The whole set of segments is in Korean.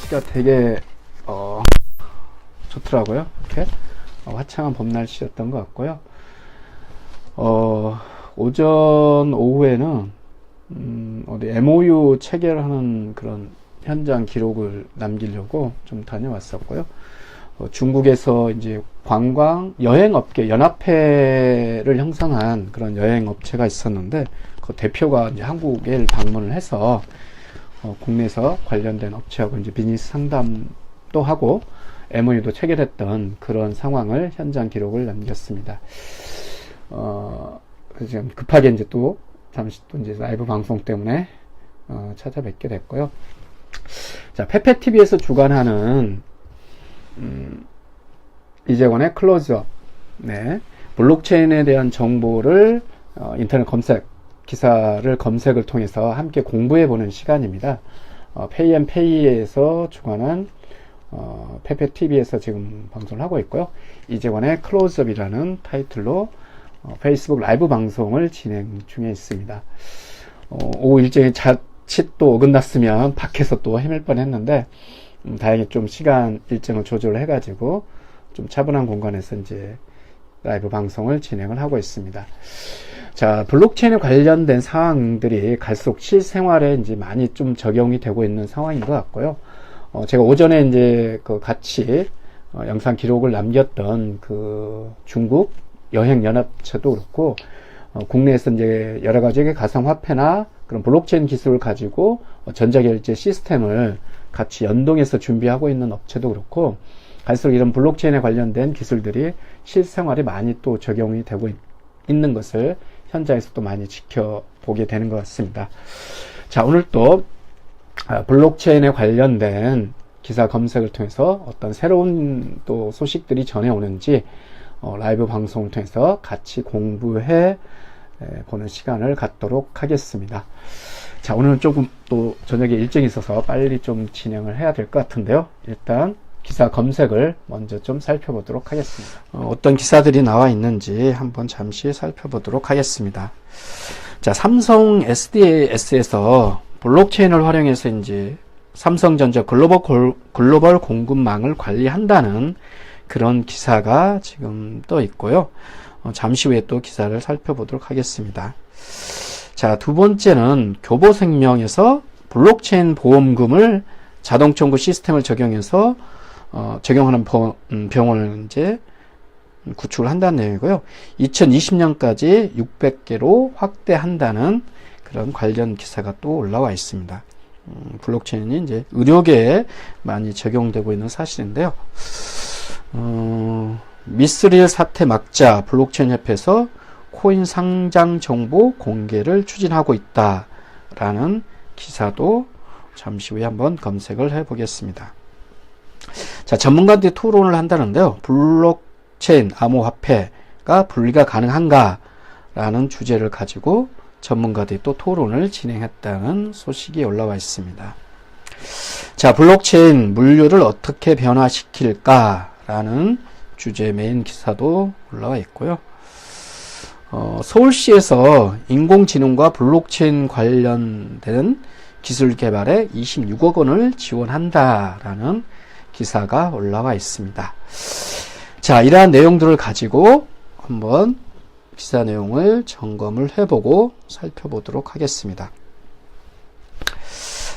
날씨가 되게 좋더라고요. 이렇게 화창한 봄 날씨였던 것 같고요. 오전 오후에는 어디 MOU 체결하는 그런 현장 기록을 남기려고 좀 다녀왔었고요. 중국에서 이제 관광 여행업계 연합회를 형성한 그런 여행업체가 있었는데 그 대표가 이제 한국에 방문을 해서 국내에서 관련된 업체하고 이제 비즈니스 상담도 하고 MOU도 체결했던 그런 상황을 현장 기록을 남겼습니다. 그래서 지금 급하게 이제 또 잠시 또 이제 라이브 방송 때문에 찾아뵙게 됐고요. 자, 페페TV에서 주관하는 이재권의 클로즈업, 네, 블록체인에 대한 정보를 인터넷 검색 기사를 검색을 통해서 함께 공부해보는 시간입니다. 페이앤페이에서 주관한 페페TV에서 지금 방송을 하고 있고요. 이재권의 클로즈업이라는 타이틀로 페이스북 라이브 방송을 진행 중에 있습니다. 오후 일정이 자칫 또 어긋났으면 밖에서 또 헤맬 뻔했는데 다행히 좀 시간 일정을 조절을 해가지고 좀 차분한 공간에서 이제 라이브 방송을 진행을 하고 있습니다. 자, 블록체인에 관련된 사항들이 갈수록 실생활에 이제 많이 좀 적용이 되고 있는 상황인 것 같고요. 제가 오전에 이제 같이 영상 기록을 남겼던 그 중국 여행연합체도 그렇고, 국내에서 이제 여러 가지의 가상화폐나 그런 블록체인 기술을 가지고 전자결제 시스템을 같이 연동해서 준비하고 있는 업체도 그렇고, 갈수록 이런 블록체인에 관련된 기술들이 실생활에 많이 또 적용이 되고 있는 것을 현장에서 또 많이 지켜보게 되는 것 같습니다. 자, 오늘 또 블록체인에 관련된 기사 검색을 통해서 어떤 새로운 또 소식들이 전해오는지 라이브 방송을 통해서 같이 공부해 보는 시간을 갖도록 하겠습니다. 자, 오늘은 조금 또 저녁에 일정이 있어서 빨리 좀 진행을 해야 될 것 같은데요. 일단 기사 검색을 먼저 좀 살펴보도록 하겠습니다. 어떤 기사들이 나와 있는지 한번 잠시 살펴보도록 하겠습니다. 자, 삼성 SDS에서 블록체인을 활용해서 이제 삼성전자 글로벌 공급망을 관리한다는 그런 기사가 지금 떠 있고요. 잠시 후에 또 기사를 살펴보도록 하겠습니다. 자, 두 번째는 교보생명에서 블록체인 보험금을 자동 청구 시스템을 적용해서 적용하는 병원을 이제 구축을 한다는 내용이고요. 2020년까지 600개로 확대한다는 그런 관련 기사가 또 올라와 있습니다. 블록체인이 이제 의료계에 많이 적용되고 있는 사실인데요. 미스릴 사태 막자 블록체인 협회에서 코인 상장 정보 공개를 추진하고 있다라는 기사도 잠시 후에 한번 검색을 해 보겠습니다. 자, 전문가들이 토론을 한다는데요. 블록체인 암호화폐가 분리가 가능한가? 라는 주제를 가지고 전문가들이 또 토론을 진행했다는 소식이 올라와 있습니다. 자, 블록체인 물류를 어떻게 변화시킬까? 라는 주제 메인 기사도 올라와 있고요. 서울시에서 인공지능과 블록체인 관련된 기술 개발에 26억 원을 지원한다라는 기사가 올라와 있습니다. 자, 이러한 내용들을 가지고 한번 기사 내용을 점검을 해보고 살펴보도록 하겠습니다.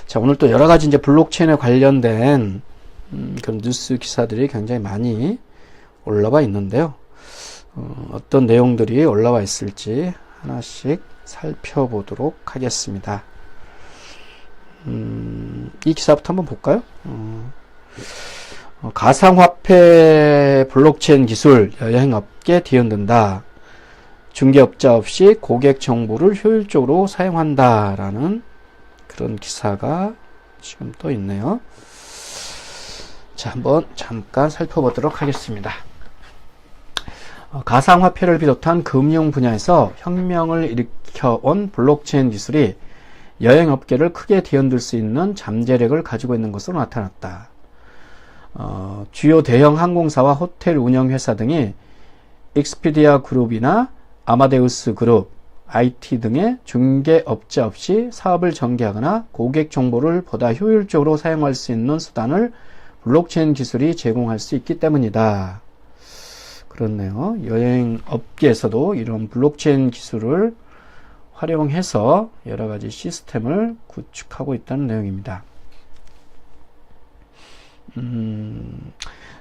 자, 오늘 또 여러 가지 이제 블록체인에 관련된 그런 뉴스 기사들이 굉장히 많이 올라와 있는데요. 어떤 내용들이 올라와 있을지 하나씩 살펴보도록 하겠습니다. 이 기사부터 한번 볼까요? 가상화폐 블록체인 기술 여행업계 뒤흔든다. 중개업자 없이 고객 정보를 효율적으로 사용한다라는 그런 기사가 지금 또 있네요. 자, 한번 잠깐 살펴보도록 하겠습니다. 가상화폐를 비롯한 금융 분야에서 혁명을 일으켜온 블록체인 기술이 여행업계를 크게 뒤흔들 수 있는 잠재력을 가지고 있는 것으로 나타났다. 주요 대형 항공사와 호텔 운영회사 등이 익스피디아 그룹이나 아마데우스 그룹, IT 등의 중개업자 없이 사업을 전개하거나 고객 정보를 보다 효율적으로 사용할 수 있는 수단을 블록체인 기술이 제공할 수 있기 때문이다. 그렇네요. 여행업계에서도 이런 블록체인 기술을 활용해서 여러 가지 시스템을 구축하고 있다는 내용입니다.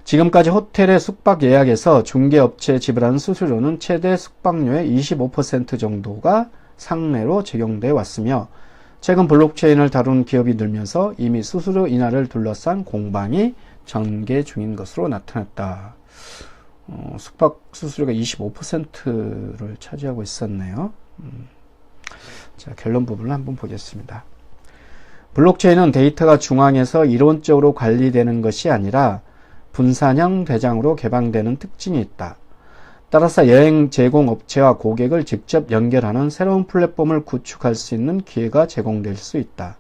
지금까지 호텔의 숙박 예약에서 중개업체에 지불하는 수수료는 최대 숙박료의 25% 정도가 상례로 적용되어 왔으며 최근 블록체인을 다룬 기업이 늘면서 이미 수수료 인하를 둘러싼 공방이 전개 중인 것으로 나타났다. 숙박 수수료가 25%를 차지하고 있었네요. 자, 결론 부분을 한번 보겠습니다. 블록체인은 데이터가 중앙에서 이론적으로 관리되는 것이 아니라 분산형 대장으로 개방되는 특징이 있다. 따라서 여행 제공 업체와 고객을 직접 연결하는 새로운 플랫폼을 구축할 수 있는 기회가 제공될 수 있다.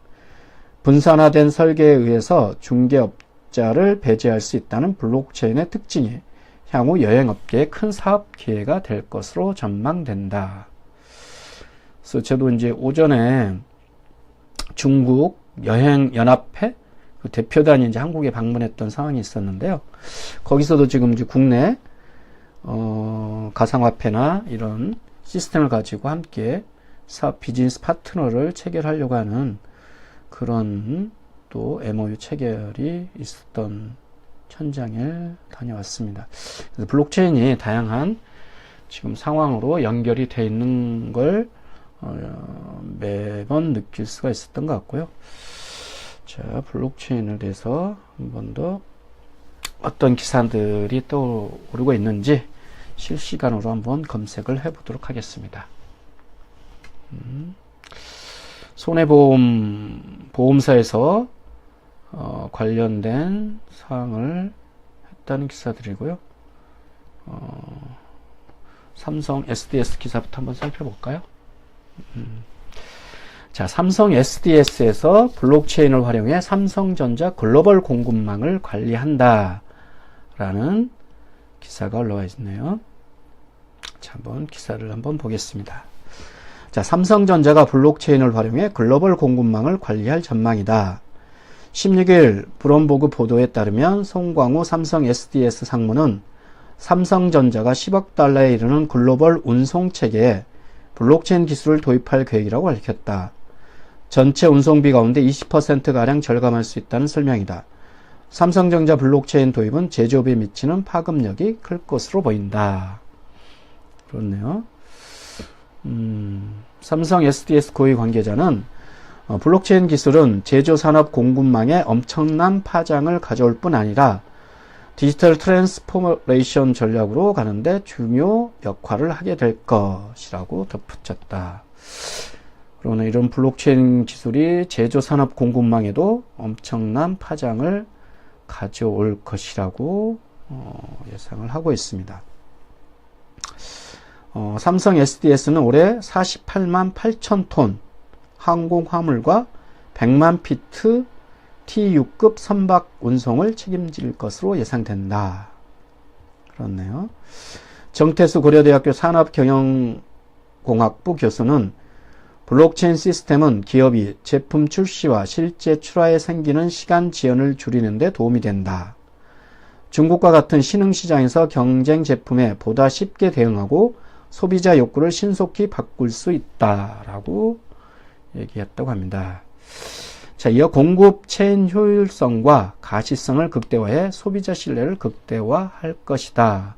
분산화된 설계에 의해서 중개업자를 배제할 수 있다는 블록체인의 특징이 향후 여행업계의 큰 사업 기회가 될 것으로 전망된다. 그래서 저도 이제 오전에 중국 여행연합회 그 대표단이 이제 한국에 방문했던 상황이 있었는데요. 거기서도 지금 이제 국내 가상화폐나 이런 시스템을 가지고 함께 사업 비즈니스 파트너를 체결하려고 하는 그런 또 MOU 체결이 있었던 현장에 다녀왔습니다. 그래서 블록체인이 다양한 지금 상황으로 연결이 되어 있는 걸 매번 느낄 수가 있었던 것 같고요. 자, 블록체인에 대해서 한 번 더 어떤 기사들이 떠오르고 있는지 실시간으로 한번 검색을 해보도록 하겠습니다. 보험사에서 관련된 사항을 했다는 기사들이고요. 삼성 SDS 기사부터 한번 살펴볼까요? 자, 삼성 SDS에서 블록체인을 활용해 삼성전자 글로벌 공급망을 관리한다 라는 기사가 올라와 있네요. 자, 한번 기사를 한번 보겠습니다. 자, 삼성전자가 블록체인을 활용해 글로벌 공급망을 관리할 전망이다. 16일 브룸버그 보도에 따르면 송광우 삼성 SDS 상무는 삼성전자가 10억 달러에 이르는 글로벌 운송체계에 블록체인 기술을 도입할 계획이라고 밝혔다. 전체 운송비 가운데 20%가량 절감할 수 있다는 설명이다. 삼성전자 블록체인 도입은 제조업에 미치는 파급력이 클 것으로 보인다. 그렇네요. 삼성 SDS 고위 관계자는 블록체인 기술은 제조산업 공급망에 엄청난 파장을 가져올 뿐 아니라 디지털 트랜스포메이션 전략으로 가는데 중요 역할을 하게 될 것이라고 덧붙였다. 그러나 이런 블록체인 기술이 제조산업 공급망에도 엄청난 파장을 가져올 것이라고 예상을 하고 있습니다. 삼성 SDS는 올해 48만 8천 톤 항공 화물과 100만 피트 T6급 선박 운송을 책임질 것으로 예상된다. 그렇네요. 정태수 고려대학교 산업경영공학부 교수는 블록체인 시스템은 기업이 제품 출시와 실제 출하에 생기는 시간 지연을 줄이는 데 도움이 된다. 중국과 같은 신흥시장에서 경쟁 제품에 보다 쉽게 대응하고 소비자 욕구를 신속히 바꿀 수 있다라고 얘기했다고 합니다. 자, 이어 공급 체인 효율성과 가시성을 극대화해 소비자 신뢰를 극대화할 것이다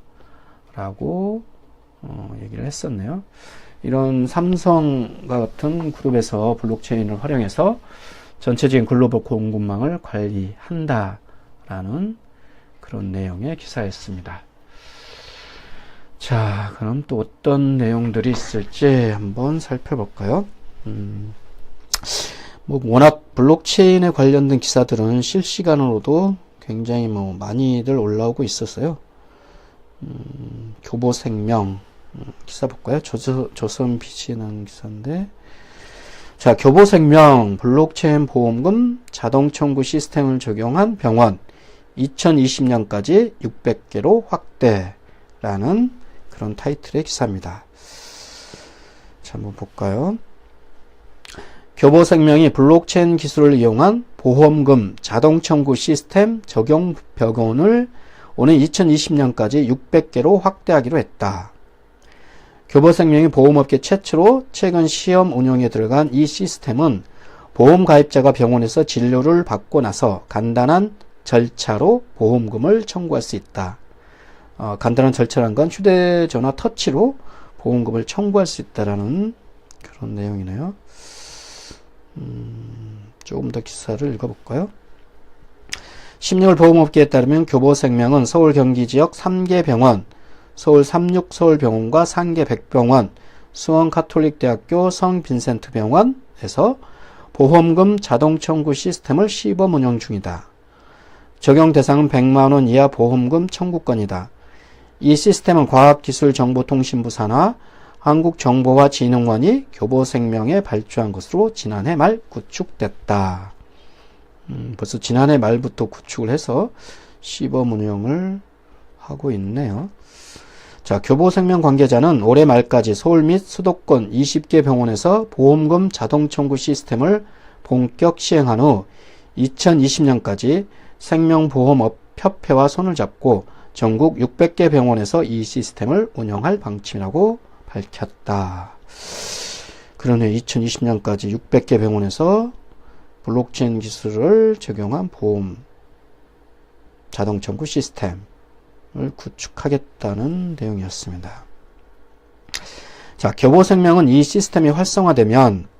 라고 얘기를 했었네요. 이런 삼성과 같은 그룹에서 블록체인을 활용해서 전체적인 글로벌 공급망을 관리한다 라는 그런 내용의 기사였습니다. 자, 그럼 또 어떤 내용들이 있을지 한번 살펴볼까요? 워낙 블록체인에 관련된 기사들은 실시간으로도 굉장히 많이들 올라오고 있었어요. 교보생명 기사 볼까요? 조선비즈라는 기사인데, 자, 교보생명 블록체인 보험금 자동 청구 시스템을 적용한 병원 2020년까지 600개로 확대라는 그런 타이틀의 기사입니다. 자, 한번 볼까요? 교보생명이 블록체인 기술을 이용한 보험금 자동 청구 시스템 적용 병원을 오는 2020년까지 600개로 확대하기로 했다. 교보생명이 보험업계 최초로 최근 시험 운영에 들어간 이 시스템은 보험 가입자가 병원에서 진료를 받고 나서 간단한 절차로 보험금을 청구할 수 있다. 간단한 절차란 건 휴대전화 터치로 보험금을 청구할 수 있다라는 그런 내용이네요. 조금 더 기사를 읽어볼까요? 16일 보험업계에 따르면 교보생명은 서울 경기 지역 3개 병원, 서울 36서울병원과 상계 백병원, 수원 카톨릭대학교 성빈센트 병원에서 보험금 자동 청구 시스템을 시범 운영 중이다. 적용 대상은 100만원 이하 보험금 청구권이다. 이 시스템은 과학기술정보통신부 산하 한국정보화진흥원이 교보생명에 발주한 것으로 지난해 말 구축됐다. 벌써 지난해 말부터 구축을 해서 시범 운영을 하고 있네요. 자, 교보생명 관계자는 올해 말까지 서울 및 수도권 20개 병원에서 보험금 자동 청구 시스템을 본격 시행한 후 2020년까지 생명보험업협회와 손을 잡고 전국 600개 병원에서 이 시스템을 운영할 방침이라고 밝혔다. 그러네, 2020년까지 600개 병원에서 블록체인 기술을 적용한 보험 자동 청구 시스템을 구축하겠다는 내용이었습니다. 자, 교보생명은 이 시스템이 활성화되면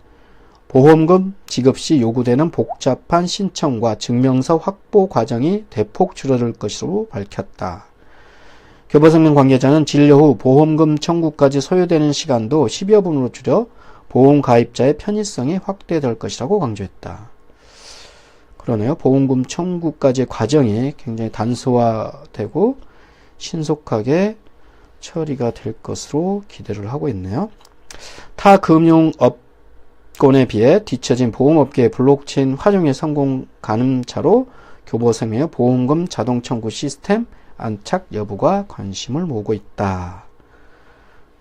보험금 지급 시 요구되는 복잡한 신청과 증명서 확보 과정이 대폭 줄어들 것으로 밝혔다. 교보생명 관계자는 진료 후 보험금 청구까지 소요되는 시간도 10여 분으로 줄여 보험 가입자의 편의성이 확대될 것이라고 강조했다. 그러네요. 보험금 청구까지의 과정이 굉장히 단소화되고 신속하게 처리가 될 것으로 기대를 하고 있네요. 타 금융업권에 비해 뒤처진 보험업계의 블록체인 활용의 성공 가늠차로 교보생명의 보험금 자동 청구 시스템 안착 여부가 관심을 모으고 있다.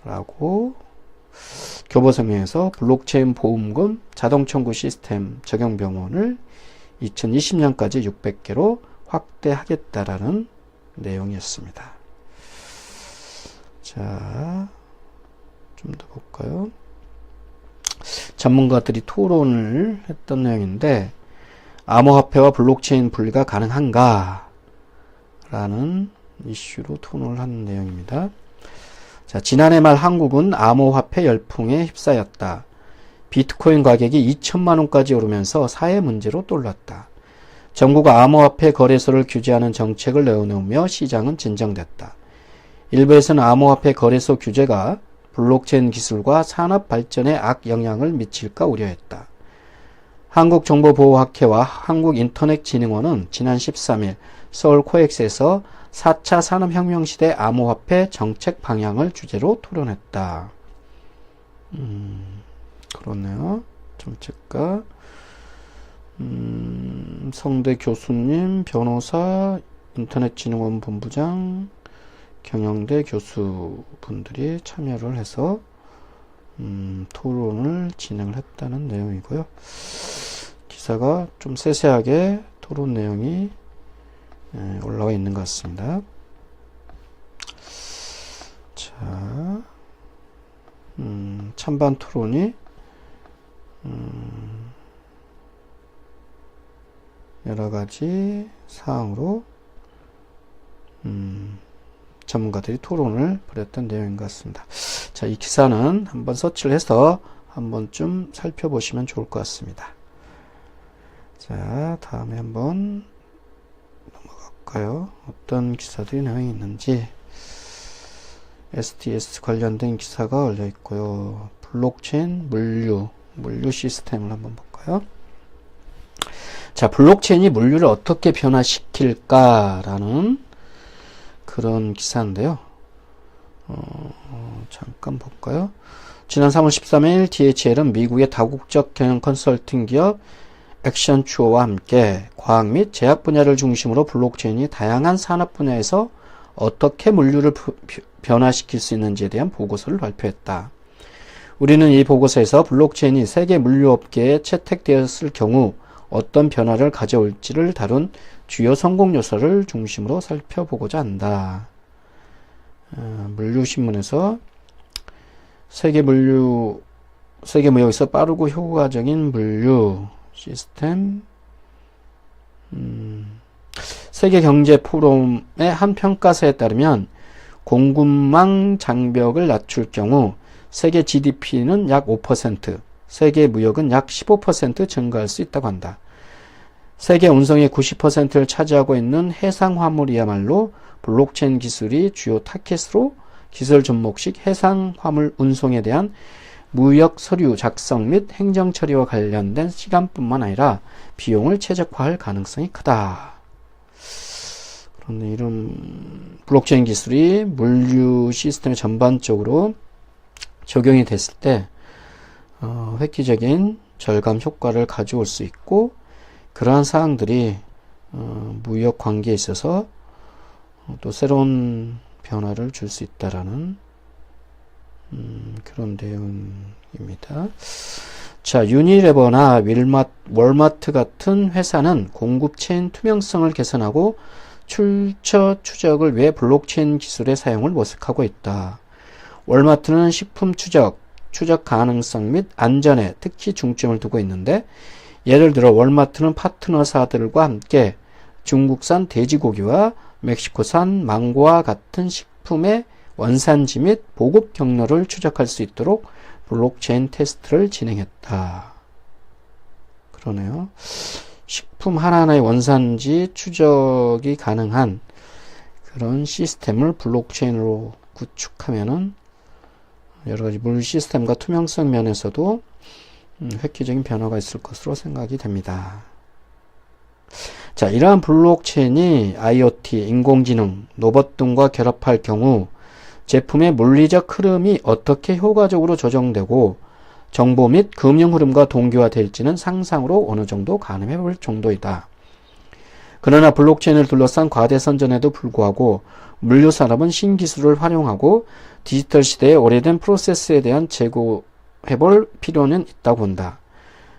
라고 교보생명에서 블록체인 보험금 자동 청구 시스템 적용 병원을 2020년까지 600개로 확대하겠다라는 내용이었습니다. 자, 좀 더 볼까요? 전문가들이 토론을 했던 내용인데, 암호화폐와 블록체인 분리가 가능한가? 라는 이슈로 토론을 한 내용입니다. 자, 지난해 말 한국은 암호화폐 열풍에 휩싸였다. 비트코인 가격이 2천만원까지 오르면서 사회 문제로 떠올랐다. 정부가 암호화폐 거래소를 규제하는 정책을 내어놓으며 시장은 진정됐다. 일부에서는 암호화폐 거래소 규제가 블록체인 기술과 산업 발전에 악영향을 미칠까 우려했다. 한국정보보호학회와 한국인터넷진흥원은 지난 13일 서울 코엑스에서 4차 산업혁명시대 암호화폐 정책 방향을 주제로 토론했다. 그렇네요. 정책가 성대 교수님, 변호사, 인터넷진흥원 본부장, 경영대 교수분들이 참여를 해서 토론을 진행을 했다는 내용이고요. 기사가 좀 세세하게 토론 내용이 올라와 있는 것 같습니다. 자, 찬반 토론이 여러 가지 사항으로 전문가들이 토론을 벌였던 내용인 것 같습니다. 자, 이 기사는 한번 서치를 해서 한번쯤 살펴보시면 좋을 것 같습니다. 자, 다음에 한번 넘어갈까요? 어떤 기사들이 내용이 있는지. STS 관련된 기사가 올려 있고요. 블록체인 물류 시스템을 한번 볼까요? 자, 블록체인이 물류를 어떻게 변화시킬까라는 그런 기사인데요. 잠깐 볼까요? 지난 3월 13일 DHL은 미국의 다국적 경영 컨설팅 기업 액션추어와 함께 과학 및 제약 분야를 중심으로 블록체인이 다양한 산업 분야에서 어떻게 물류를 변화시킬 수 있는지에 대한 보고서를 발표했다. 우리는 이 보고서에서 블록체인이 세계 물류업계에 채택되었을 경우 어떤 변화를 가져올지를 다룬 주요 성공 요소를 중심으로 살펴보고자 한다. 물류신문에서 세계 무역에서 빠르고 효과적인 물류 시스템, 세계 경제 포럼의 한 평가서에 따르면 공급망 장벽을 낮출 경우 세계 GDP는 약 5%, 세계 무역은 약 15% 증가할 수 있다고 한다. 세계 운송의 90%를 차지하고 있는 해상 화물이야말로 블록체인 기술이 주요 타켓으로 기술 접목식 해상 화물 운송에 대한 무역 서류 작성 및 행정 처리와 관련된 시간뿐만 아니라 비용을 최적화할 가능성이 크다. 그런데 이런 블록체인 기술이 물류 시스템에 전반적으로 적용이 됐을 때 획기적인 절감 효과를 가져올 수 있고, 그러한 사항들이 무역 관계에 있어서 또 새로운 변화를 줄 수 있다라는 그런 내용입니다. 자, 유니레버나 월마트 같은 회사는 공급체인 투명성을 개선하고 출처 추적을 위해 블록체인 기술의 사용을 모색하고 있다. 월마트는 식품 추적 가능성 및 안전에 특히 중점을 두고 있는데, 예를 들어 월마트는 파트너사들과 함께 중국산 돼지고기와 멕시코산 망고와 같은 식품의 원산지 및 보급 경로를 추적할 수 있도록 블록체인 테스트를 진행했다. 그러네요. 식품 하나하나의 원산지 추적이 가능한 그런 시스템을 블록체인으로 구축하면은 여러가지 물 시스템과 투명성 면에서도 획기적인 변화가 있을 것으로 생각이 됩니다. 자, 이러한 블록체인이 IoT, 인공지능, 로봇 등과 결합할 경우 제품의 물리적 흐름이 어떻게 효과적으로 조정되고 정보 및 금융 흐름과 동기화될지는 상상으로 어느 정도 가늠해 볼 정도이다. 그러나 블록체인을 둘러싼 과대 선전에도 불구하고 물류 산업은 신기술을 활용하고 디지털 시대의 오래된 프로세스에 대한 재고해볼 필요는 있다고 본다.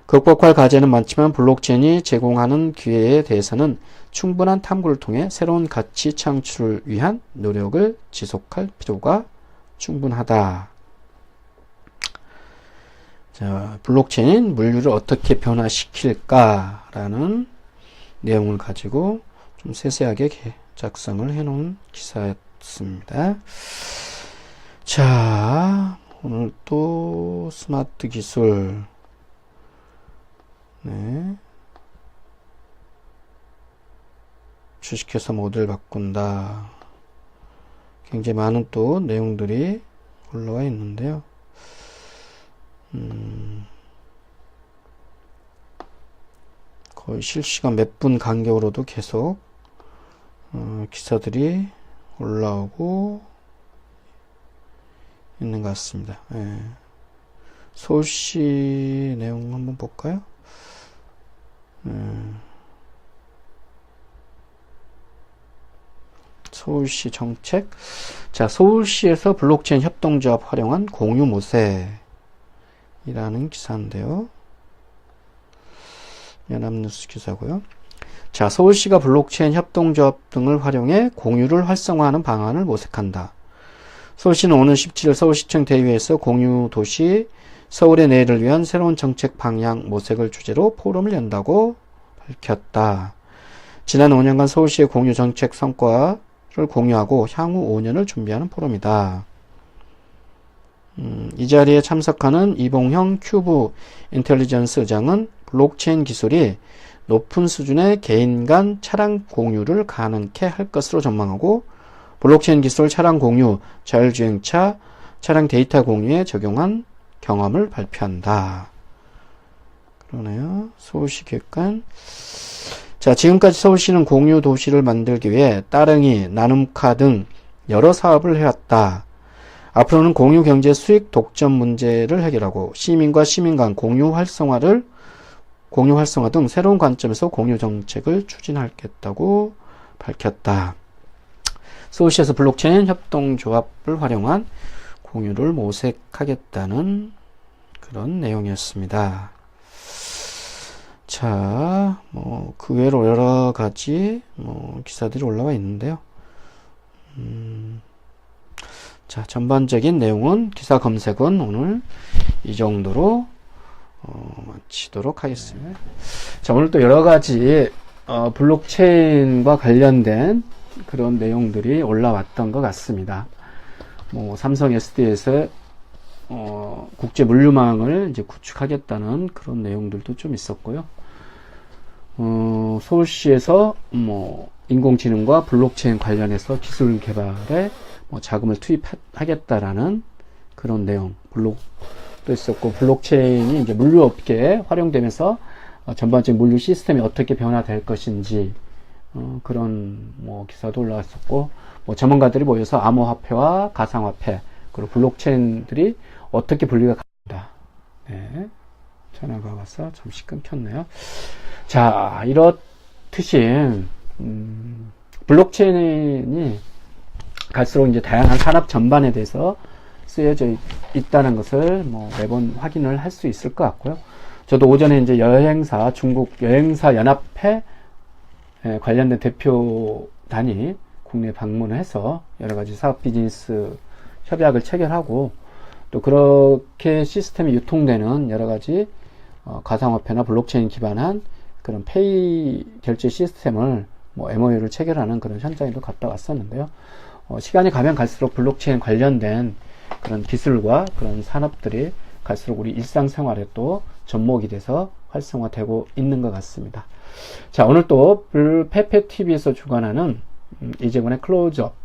극복할 과제는 많지만 블록체인이 제공하는 기회에 대해서는 충분한 탐구를 통해 새로운 가치 창출을 위한 노력을 지속할 필요가 충분하다. 자, 블록체인 물류를 어떻게 변화시킬까라는 내용을 가지고 좀 세세하게 작성을 해놓은 기사였습니다. 자, 오늘 또 스마트 기술, 네, 주식회사 모델 바꾼다. 굉장히 많은 또 내용들이 올라와 있는데요. 거의 실시간 몇 분 간격으로도 계속 기사들이 올라오고 있는 것 같습니다. 예. 서울시 내용 한번 볼까요? 서울시 정책. 자, 서울시에서 블록체인 협동조합 활용한 공유 모세이라는 기사인데요. 연합뉴스 기사고요. 자, 서울시가 블록체인 협동조합 등을 활용해 공유를 활성화하는 방안을 모색한다. 서울시는 오는 17일 서울시청 대의회에서 공유도시 서울의 내일을 위한 새로운 정책 방향 모색을 주제로 포럼을 연다고 밝혔다. 지난 5년간 서울시의 공유 정책 성과를 공유하고 향후 5년을 준비하는 포럼이다. 이 자리에 참석하는 이봉형 큐브 인텔리전스 의장은 블록체인 기술이 높은 수준의 개인 간 차량 공유를 가능케 할 것으로 전망하고, 블록체인 기술 차량 공유, 자율주행차, 차량 데이터 공유에 적용한 경험을 발표한다. 그러네요. 서울시 계획관. 자, 지금까지 서울시는 공유 도시를 만들기 위해 따릉이, 나눔카 등 여러 사업을 해왔다. 앞으로는 공유 경제 수익 독점 문제를 해결하고 시민과 시민 간 공유 활성화 등 새로운 관점에서 공유 정책을 추진하겠다고 밝혔다. 서울시에서 블록체인 협동조합을 활용한 공유를 모색하겠다는 그런 내용이었습니다. 자, 그 외로 여러 가지 기사들이 올라와 있는데요. 자, 전반적인 내용은 기사 검색은 오늘 이 정도로 마치도록 하겠습니다. 자, 오늘 또 여러 가지 블록체인과 관련된 그런 내용들이 올라왔던 것 같습니다. 삼성 SD에서 국제 물류망을 이제 구축하겠다는 그런 내용들도 좀 있었고요. 서울시에서 인공지능과 블록체인 관련해서 기술 개발에 자금을 투입하겠다라는 그런 내용, 블록도 있었고, 블록체인이 이제 물류업계에 활용되면서 전반적인 물류 시스템이 어떻게 변화될 것인지 그런 기사도 올라왔었고, 전문가들이 모여서 암호화폐와 가상화폐 그리고 블록체인들이 어떻게 분리가 가능하다. 네, 전화가 와서 잠시 끊겼네요. 자, 이렇듯이 블록체인이 갈수록 이제 다양한 산업 전반에 대해서 쓰여져 있다는 것을 매번 확인을 할 수 있을 것 같고요. 저도 오전에 이제 중국 여행사 연합회 관련된 대표단이 국내 방문을 해서 여러 가지 사업 비즈니스 협약을 체결하고, 또 그렇게 시스템이 유통되는 여러 가지 가상화폐나 블록체인 기반한 그런 페이 결제 시스템을 MOU를 체결하는 그런 현장에도 갔다 왔었는데요. 시간이 가면 갈수록 블록체인 관련된 그런 기술과 그런 산업들이 갈수록 우리 일상생활에 또 접목이 돼서 활성화되고 있는 것 같습니다. 자, 오늘 또 페페TV에서 주관하는 이재권의 클로즈업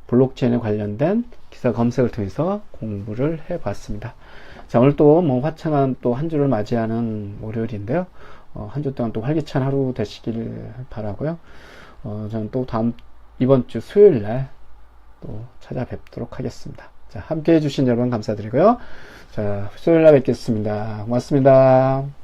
블록체인에 관련된 기사 검색을 통해서 공부를 해봤습니다. 자, 오늘 또 화창한 또 한 주를 맞이하는 월요일인데요. 한 주 동안 또 활기찬 하루 되시길 바라고요. 저는 또 이번 주 수요일 날 또 찾아뵙도록 하겠습니다. 자, 함께 해주신 여러분 감사드리고요. 자, 수요일 날 뵙겠습니다. 고맙습니다.